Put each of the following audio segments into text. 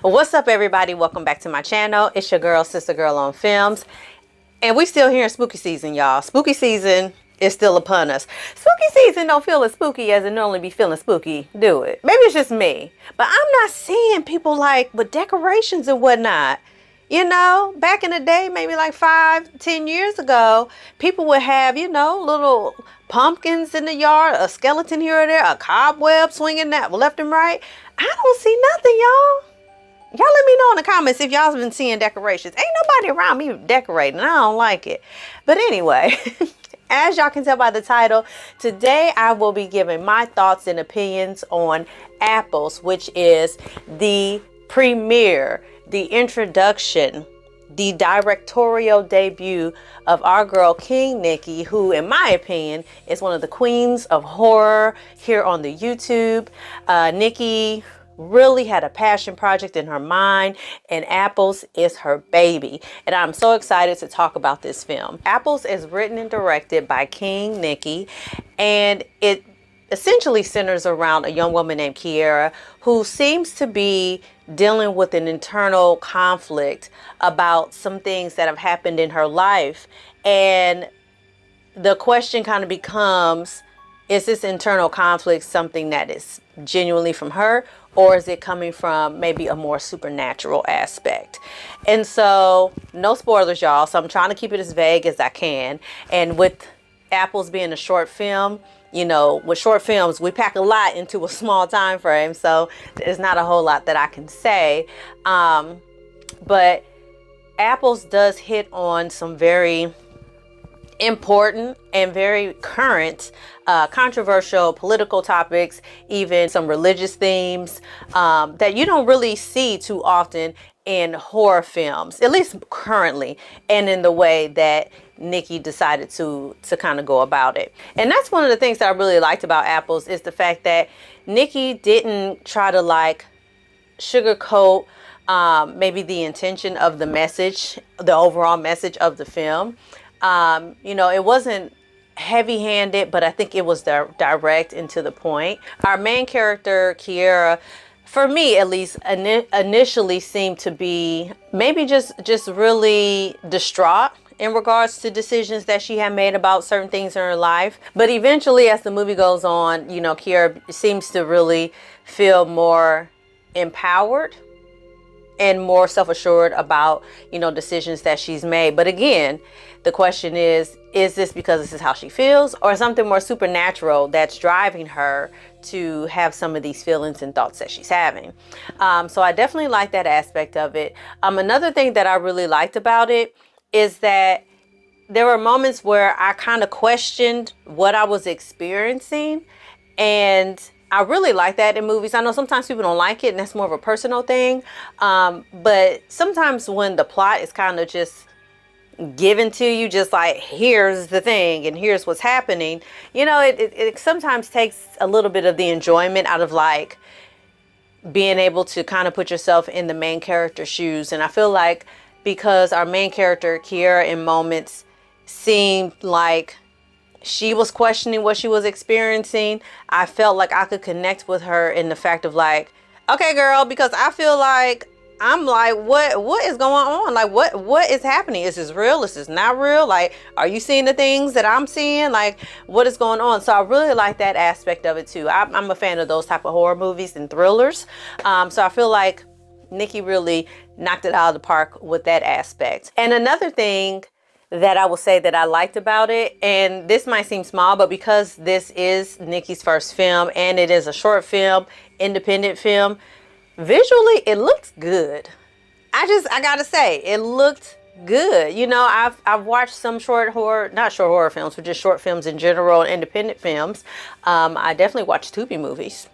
What's up, everybody? Welcome back to my channel. It's your girl, Sister Girl on Films. And we still here in spooky season, y'all. Spooky season is still upon us. Spooky season don't feel as spooky as it normally be feeling spooky, do it? Maybe it's just me. But I'm not seeing people like with decorations and whatnot. You know, back in the day, maybe like 5-10 years ago, people would have, you know, little pumpkins in the yard, a skeleton here or there, a cobweb swinging that left and right. I don't see nothing, y'all. Y'all let me know in the comments if y'all been seeing decorations. Ain't nobody around me decorating. I don't like it. But anyway, as y'all can tell by the title, today I will be giving my thoughts and opinions on Apples, which is the premiere, the introduction, the directorial debut of our girl King Nickey, who in my opinion is one of the queens of horror here on the YouTube. Nickey really had a passion project in her mind, and Apples is her baby. And I'm so excited to talk about this film. Apples is written and directed by King Nickey, and it essentially centers around a young woman named Kiera who seems to be dealing with an internal conflict about some things that have happened in her life. And the question kind of becomes, is this internal conflict something that is genuinely from her, or is it coming from maybe a more supernatural aspect? And so, no spoilers, y'all. So I'm trying to keep it as vague as I can. And with Apples being a short film, you know, with short films, we pack a lot into a small time frame. So there's not a whole lot that I can say. But Apples does hit on some very important and very current controversial political topics, even some religious themes that you don't really see too often in horror films, at least currently, and in the way that Nickey decided to kind of go about it. And that's one of the things that I really liked about Apples, is the fact that Nickey didn't try to like sugarcoat maybe the intention of the message, the overall message of the film. You know, it wasn't heavy-handed, but I think it was direct and to the point. Our main character, Kiera, for me at least, initially seemed to be maybe just really distraught in regards to decisions that she had made about certain things in her life. But eventually, as the movie goes on, you know, Kiera seems to really feel more empowered and more self-assured about, you know, decisions that she's made. But again, the question is this because this is how she feels, or something more supernatural that's driving her to have some of these feelings and thoughts that she's having? So I definitely like that aspect of it. Another thing that I really liked about it is that there were moments where I kind of questioned what I was experiencing, and I really like that in movies. I know sometimes people don't like it, and that's more of a personal thing. But sometimes when the plot is kind of just given to you, just like, here's the thing and here's what's happening, you know, it sometimes takes a little bit of the enjoyment out of like being able to kind of put yourself in the main character's shoes. And I feel like because our main character, Kiera, in moments seemed like she was questioning what she was experiencing, I felt like I could connect with her in the fact of like, okay, girl, because I feel like I'm like, what is going on? Like, what is happening? Is this real? Is this not real? Like, are you seeing the things that I'm seeing? Like, what is going on? So I really like that aspect of it too. I'm a fan of those type of horror movies and thrillers. So I feel like Nickey really knocked it out of the park with that aspect. And another thing that I will say that I liked about it, and this might seem small, but because this is Nickey's first film and it is a short film, independent film, visually it looks good. I gotta say, it looked good. You know, I've watched some not short horror films, but just short films in general, independent films. I definitely watched Tubi movies.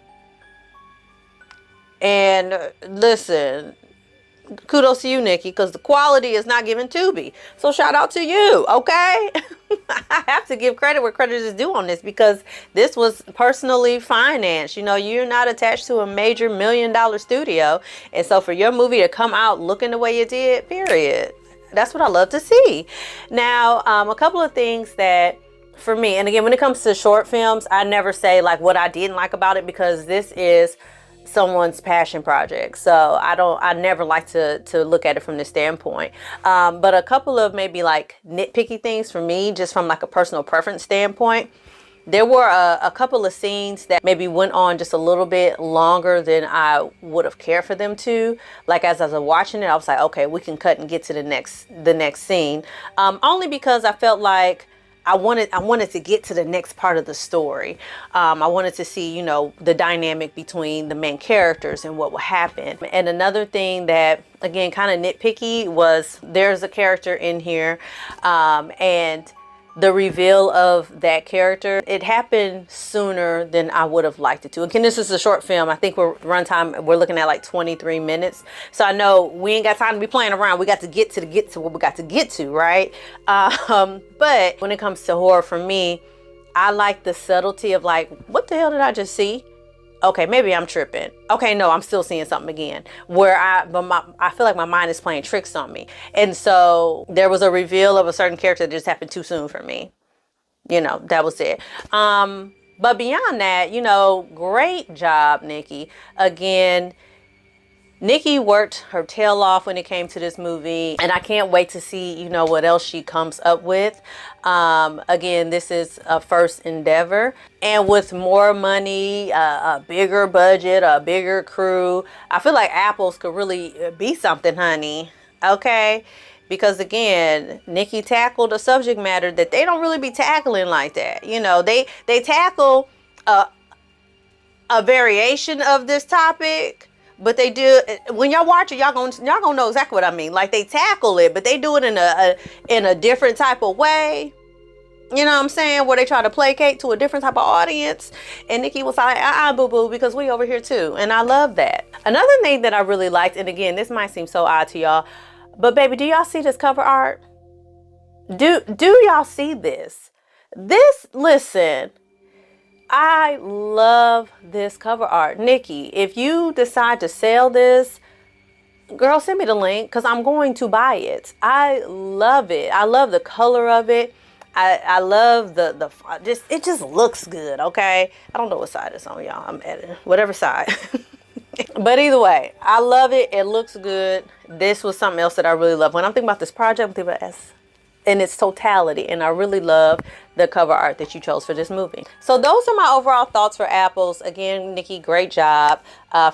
And listen, kudos to you, Nickey, because the quality is not given Tubi. So shout out to you, okay? I have to give credit where credit is due on this, because this was personally financed. You know, you're not attached to a major $1 million studio. And so for your movie to come out looking the way it did, period, that's what I love to see. Now, a couple of things that for me, and again, when it comes to short films, I never say like what I didn't like about it, because this is someone's passion project. So I never like to look at it from this standpoint. But a couple of maybe like nitpicky things for me, just from like a personal preference standpoint. There were a couple of scenes that maybe went on just a little bit longer than I would have cared for them to. Like as I was watching it, I was like, okay, we can cut and get to the next scene. Only because I felt like I wanted to get to the next part of the story. I wanted to see, you know, the dynamic between the main characters and what will happen. And another thing that, again, kind of nitpicky was there's a character in here, and the reveal of that character, it happened sooner than I would have liked it to. Again, this is a short film. I think we're looking at like 23 minutes. So I know we ain't got time to be playing around. We got to get to what we got to get to, right? But when it comes to horror, for me, I like the subtlety of like, what the hell did I just see? Okay, maybe I'm tripping. Okay, no, I'm still seeing something again. Where I feel like my mind is playing tricks on me. And so there was a reveal of a certain character that just happened too soon for me. You know, that was it. But beyond that, you know, great job, Nickey. Again, Nickey worked her tail off when it came to this movie, and I can't wait to see, you know, what else she comes up with. Again, this is a first endeavor, and with more money, a bigger budget, a bigger crew, I feel like Apples could really be something, honey. Okay? Because again, Nickey tackled a subject matter that they don't really be tackling like that. You know, they tackle a variation of this topic. But they do, when y'all watch it, y'all gonna know exactly what I mean. Like they tackle it, but they do it in a different type of way. You know what I'm saying? Where they try to placate to a different type of audience. And Nickey was like, boo-boo, because we over here too. And I love that. Another thing that I really liked, and again, this might seem so odd to y'all, but baby, do y'all see this cover art? Do y'all see this? Listen. I love this cover art. Nickey, if you decide to sell this, girl, send me the link because I'm going to buy it. I love it. I love the color of it. I love it just looks good, okay? I don't know what side it's on, y'all. I'm editing. Whatever side. But either way, I love it. It looks good. This was something else that I really love. When I'm thinking about this project, I'm thinking about in its totality, and I really love the cover art that you chose for this movie. So those are my overall thoughts for Apples. Again, Nickey, great job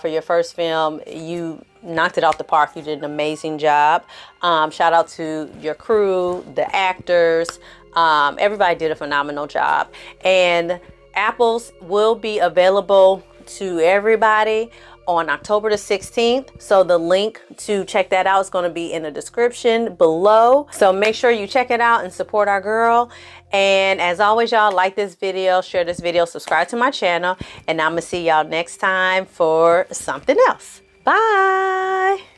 for your first film. You knocked it out the park. You did an amazing job. Shout out to your crew, the actors. Everybody did a phenomenal job. And Apples will be available to everybody on October the 16th. So the link to check that out is going to be in the description below. So make sure you check it out and support our girl. And as always, y'all, like this video, share this video, subscribe to my channel, and I'm gonna see y'all next time for something else. Bye.